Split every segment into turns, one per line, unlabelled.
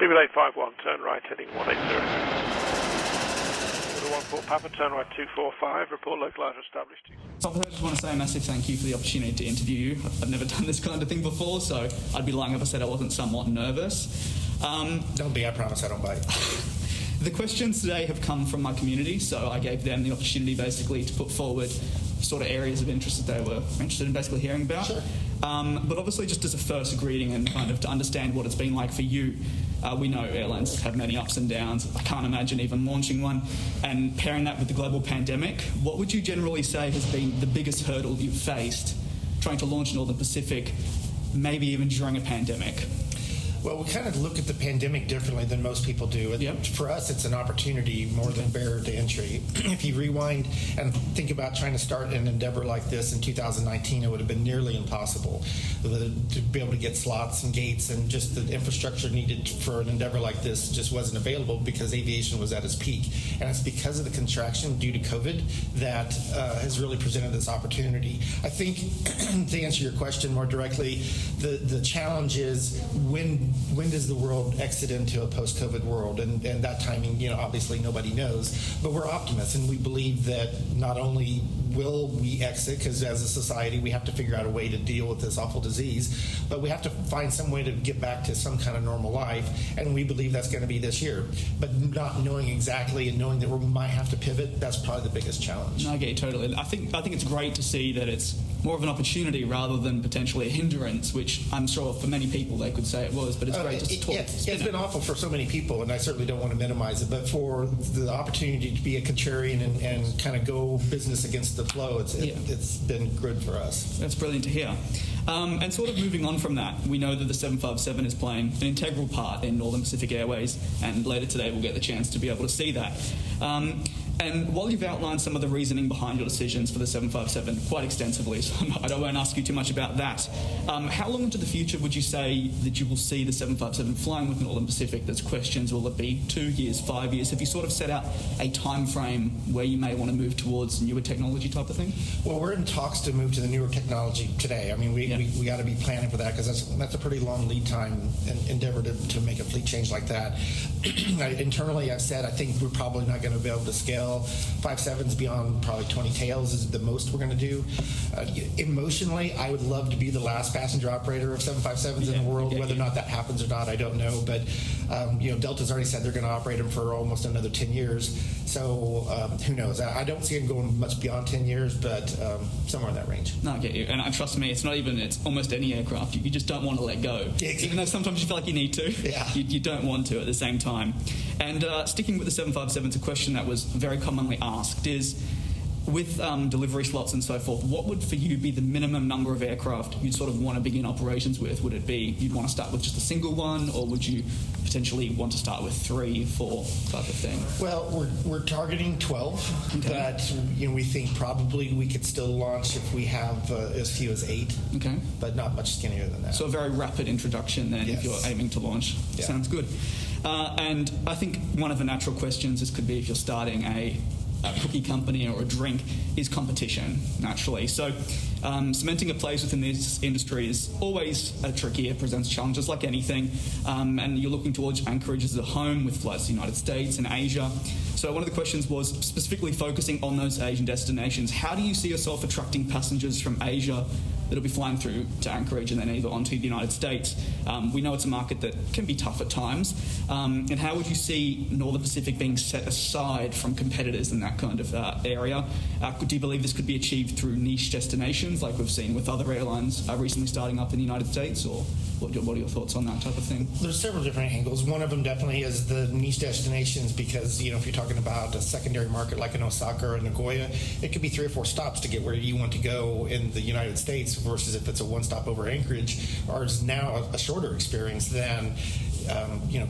Level 851, turn right, heading 180. 14 Papa, turn right 245, report localizer established.
So I just want to say a massive thank you for the opportunity to interview you. I've never done this kind of thing before, so I'd be lying if I said I wasn't somewhat nervous.
Don't be, I promise I don't bite.
The questions today have come from my community, so I gave them the opportunity basically to put forward sort of areas of interest that they were interested in basically hearing about.
Sure.
But obviously just as a first greeting and kind of to understand what it's been like for you, we know airlines have many ups and downs. I can't imagine even launching one. And pairing that with the global pandemic, what would you generally say has been the biggest hurdle you've faced trying to launch Northern Pacific, maybe even during a pandemic?
Well, we kind of look at the pandemic differently than most people do.
Yep.
For us, it's an opportunity more than barrier to entry. If you rewind and think about trying to start an endeavor like this in 2019, it would have been nearly impossible to be able to get slots and gates, and just the infrastructure needed for an endeavor like this just wasn't available because aviation was at its peak. And it's because of the contraction due to COVID that has really presented this opportunity. I think, to answer your question more directly, the challenge is when does the world exit into a post-COVID world? And that timing, obviously nobody knows. But we're optimists, and we believe that not only will we exit, because as a society we have to figure out a way to deal with this awful disease, but we have to find some way to get back to some kind of normal life, and we believe that's going to be this year. But not knowing exactly and knowing that we might have to pivot, that's probably the biggest challenge.
No, I get you totally. I think it's great to see that it's more of an opportunity rather than potentially a hindrance, which I'm sure for many people they could say it was, but it's great just to talk.
It's been awful for so many people, and I certainly don't want to minimize it, but for the opportunity to be a contrarian and kind of go business against the flow, it's been good for us.
That's brilliant to hear. And sort of moving on from that, we know that the 757 is playing an integral part in Northern Pacific Airways, and later today we'll get the chance to be able to see that. And while you've outlined some of the reasoning behind your decisions for the 757 quite extensively, so I won't ask you too much about that, how long into the future would you say that you will see the 757 flying with Northern Pacific? There's questions, will it be 2 years, 5 years? Have you sort of set out a time frame where you may want to move towards newer technology type of thing?
Well, we're in talks to move to the newer technology today. I mean, we got to be planning for that, because that's a pretty long lead time endeavor to make a fleet change like that. Internally, I've said I think we're probably not going to be able to scale 5.7s beyond probably 20 tails is the most we're going to do. Emotionally, I would love to be the last passenger operator of 757s in the world. Whether or not that happens or not, I don't know. But Delta's already said they're going to operate them for almost another 10 years. So who knows? I don't see it going much beyond 10 years, but somewhere in that range.
No, I get you. And trust me, it's almost any aircraft. You just don't want to let go.
Exactly.
Even though sometimes you feel like you need to.
Yeah.
You don't want to at the same time. And sticking with the 757s, a question that was very commonly asked is, with delivery slots and so forth, what would for you be the minimum number of aircraft you'd sort of want to begin operations with? Would it be you'd want to start with just a single one, or would you potentially want to start with 3, 4 type of thing?
Well, we're targeting 12, okay. But we think probably we could still launch if we have as few as 8.
Okay,
but not much skinnier than that.
So a very rapid introduction then,
yes.
If you're aiming to launch. Yeah. Sounds good. And I think one of the natural questions this could be if you're starting a cookie company or a drink is competition, naturally. So cementing a place within this industry is always tricky. It presents challenges like anything. And you're looking towards Anchorage as a home with flights to the United States and Asia. So one of the questions was specifically focusing on those Asian destinations. How do you see yourself attracting passengers from Asia that'll be flying through to Anchorage and then either onto the United States? We know it's a market that can be tough at times. And how would you see Northern Pacific being set aside from competitors in that kind of area? Do you believe this could be achieved through niche destinations like we've seen with other airlines recently starting up in the United States? Or what are your thoughts on that type of thing?
There's several different angles. One of them definitely is the niche destinations, because if you're talking about a secondary market like in Osaka or Nagoya, it could be 3 or 4 stops to get where you want to go in the United States, versus if it's a one stop over Anchorage, or is now a shorter experience than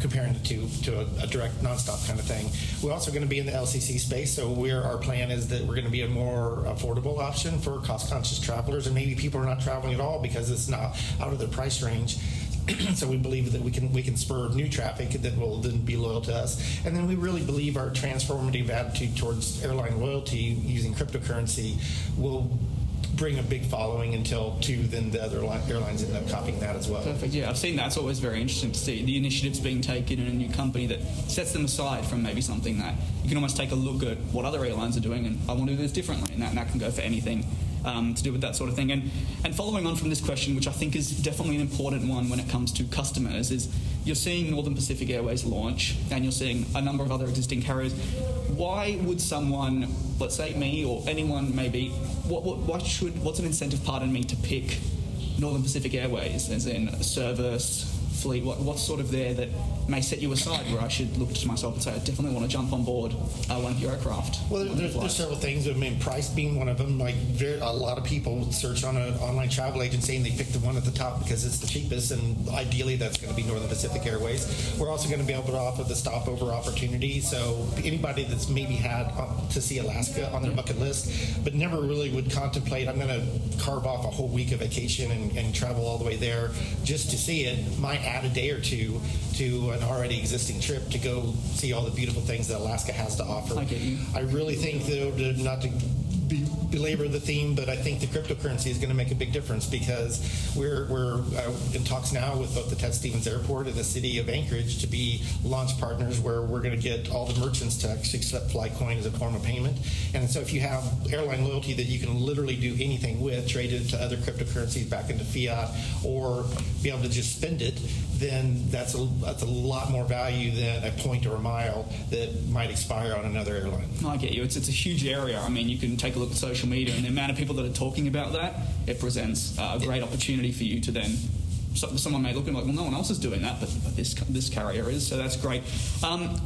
comparing it to a direct nonstop kind of thing. We're also going to be in the LCC space, so our plan is that we're going to be a more affordable option for cost-conscious travelers, and maybe people are not traveling at all because it's not out of their price range. So we believe that we can spur new traffic that will then be loyal to us. And then we really believe our transformative attitude towards airline loyalty using cryptocurrency will bring a big following until then the other airlines end up copying that as well.
Perfect. Yeah, I've seen that. It's always very interesting to see the initiatives being taken in a new company that sets them aside from maybe something that you can almost take a look at what other airlines are doing and I want to do this differently, and that can go for anything to do with that sort of thing. And following on from this question, which I think is definitely an important one when it comes to customers, is you're seeing Northern Pacific Airways launch and you're seeing a number of other existing carriers. Why would someone, let's say me or anyone maybe, what's an incentive, pardon me, to pick Northern Pacific Airways, as in service, fleet? What's sort of there that may set you aside where I should look to myself and say I definitely want to jump on board one of your aircraft?
Well, there's several things. I mean, price being one of them. Like a lot of people search on an online travel agency and they pick the one at the top because it's the cheapest, and ideally that's going to be Northern Pacific Airways. We're also going to be able to offer the stopover opportunity, so anybody that's maybe had to see Alaska on their bucket list but never really would contemplate, I'm going to carve off a whole week of vacation and travel all the way there just to see it, might add a day or two to an already existing trip to go see all the beautiful things that Alaska has to offer.
I get you.
I really think, though, not to belabor the theme, but I think the cryptocurrency is going to make a big difference because we're in talks now with both the Ted Stevens Airport and the city of Anchorage to be launch partners where we're going to get all the merchants to actually accept Flycoin as a form of payment. And so if you have airline loyalty that you can literally do anything with, trade it to other cryptocurrencies back into fiat, or be able to just spend it, then that's a lot more value than a point or a mile that might expire on another airline.
No, I get you. It's a huge area. I mean, you can take a look at social media and the amount of people that are talking about that, it presents a great opportunity for you to then, someone may look and be like, well, no one else is doing that, but this carrier is, so that's great.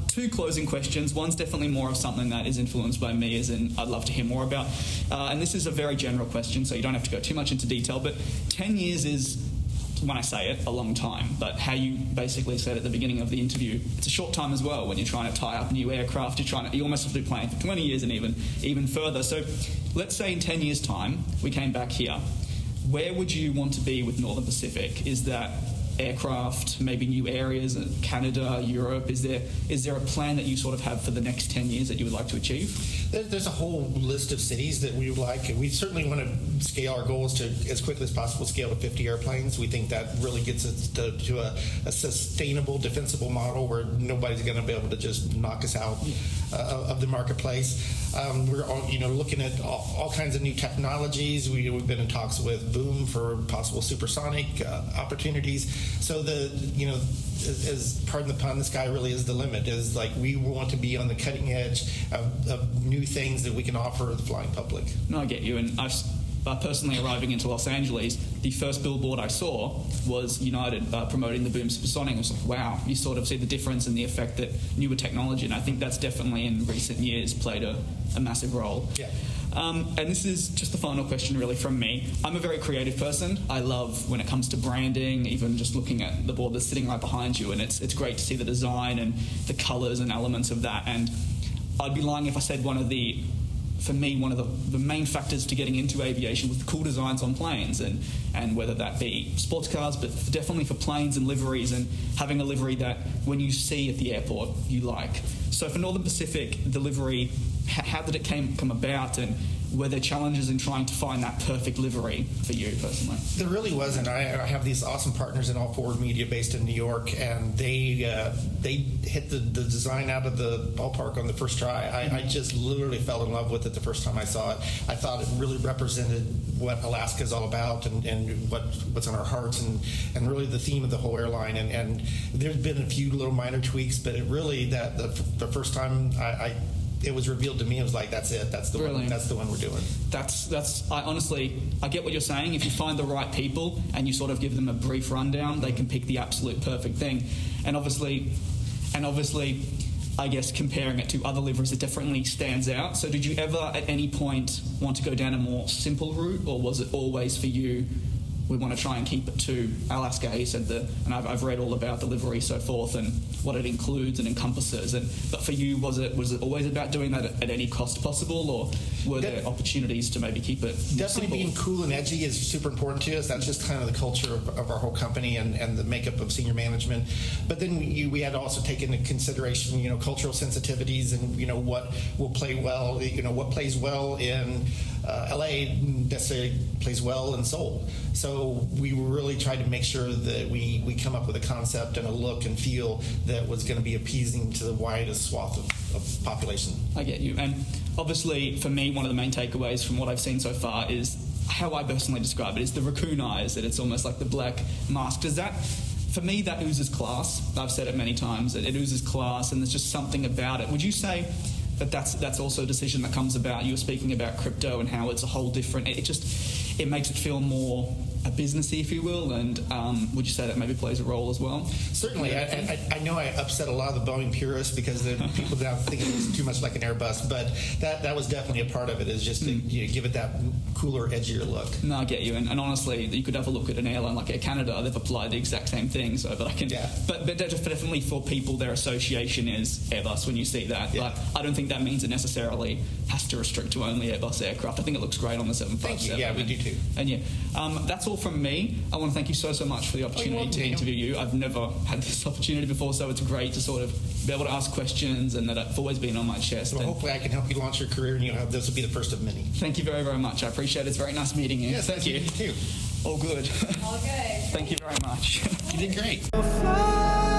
Two closing questions. One's definitely more of something that is influenced by me, as in I'd love to hear more about. And this is a very general question, so you don't have to go too much into detail, but 10 years is, when I say it, a long time, but how you basically said at the beginning of the interview, it's a short time as well when you're trying to tie up a new aircraft. You almost have to be planning for 20 years and even further. So let's say in 10 years' time we came back here. Where would you want to be with Northern Pacific? Is that aircraft, maybe new areas, Canada, Europe? Is there a plan that you sort of have for the next 10 years that you would like to achieve?
There's a whole list of cities that we would like. We certainly want to scale our goals to, as quickly as possible, scale to 50 airplanes. We think that really gets us to a sustainable, defensible model where nobody's going to be able to just knock us out of the marketplace. We're looking at all kinds of new technologies. We've been in talks with Boom for possible supersonic opportunities. So as pardon the pun, the sky really is the limit. Is like we want to be on the cutting edge of new things that we can offer the flying public.
No, I get you. And personally arriving into Los Angeles, the first billboard I saw was United promoting the Boom Supersonic. I was like, wow, you sort of see the difference and the effect that newer technology, and I think that's definitely in recent years played a massive role.
Yeah.
And this is just the final question really from me. I'm a very creative person. I love when it comes to branding, even just looking at the board that's sitting right behind you, and it's great to see the design and the colours and elements of that. And I'd be lying if I said one of the main factors to getting into aviation was the cool designs on planes, and whether that be sports cars, but definitely for planes and liveries, and having a livery that when you see at the airport you like. So for Northern Pacific, the livery, how did it come about, and were there challenges in trying to find that perfect livery for you personally?
There really wasn't. I have these awesome partners in All Forward Media based in New York, and they hit the design out of the ballpark on the first try. I just literally fell in love with it the first time I saw it. I thought it really represented what Alaska is all about and what's on our hearts and really the theme of the whole airline. And there's been a few little minor tweaks, but it really, that the first time it was revealed to me, it was like, that's it. That's the one. That's the one we're doing.
I get what you're saying. If you find the right people and you sort of give them a brief rundown, they can pick the absolute perfect thing. And obviously, I guess comparing it to other liveries, it definitely stands out. So did you ever at any point want to go down a more simple route, or was it always for you, we want to try and keep it to Alaska? He said and I've read all about the livery, so forth, and what it includes and encompasses. But for you, was it always about doing that at any cost possible, or were there opportunities to maybe keep it
definitely
simple?
Being cool and edgy is super important to us. That's just kind of the culture of our whole company and the makeup of senior management. But then we had to also take into consideration, cultural sensitivities and what will play well, what plays well in LA necessarily plays well in Seoul. So we really tried to make sure that we come up with a concept and a look and feel that was going to be appeasing to the widest swath of population.
I get you. And obviously, for me, one of the main takeaways from what I've seen so far is how I personally describe it is the raccoon eyes, that it's almost like the black mask. Does that, for me, that oozes class. I've said it many times. It oozes class, and there's just something about it. Would you say that that's also a decision that comes about? You were speaking about crypto and how it's a whole different... It makes it feel more a businessy, if you will, and would you say that maybe plays a role as well?
Certainly. I know I upset a lot of the Boeing purists because the people now think it was too much like an Airbus, but that was definitely a part of it, is just to give it that cooler, edgier look.
No, I get you. And honestly, you could have a look at an airline like Air Canada. They've applied the exact same thing. So, but I can. Yeah. But definitely for people, their association is Airbus when you see that. Yeah. But I don't think that means it necessarily has to restrict to only Airbus aircraft. I think it looks great on the 757.
Thank you. Yeah, we do too.
And yeah, that's all from me. I want to thank you so much for the opportunity to interview you. I've never had this opportunity before, so it's great to sort of be able to ask questions, and that it's always been on my chest.
Well, hopefully I can help you launch your career, and this will be the first of many.
Thank you very, very much. I appreciate it. It's very nice meeting you.
Yes,
thank you.
You too.
All good.
All good.
Thank you very much.
You did great.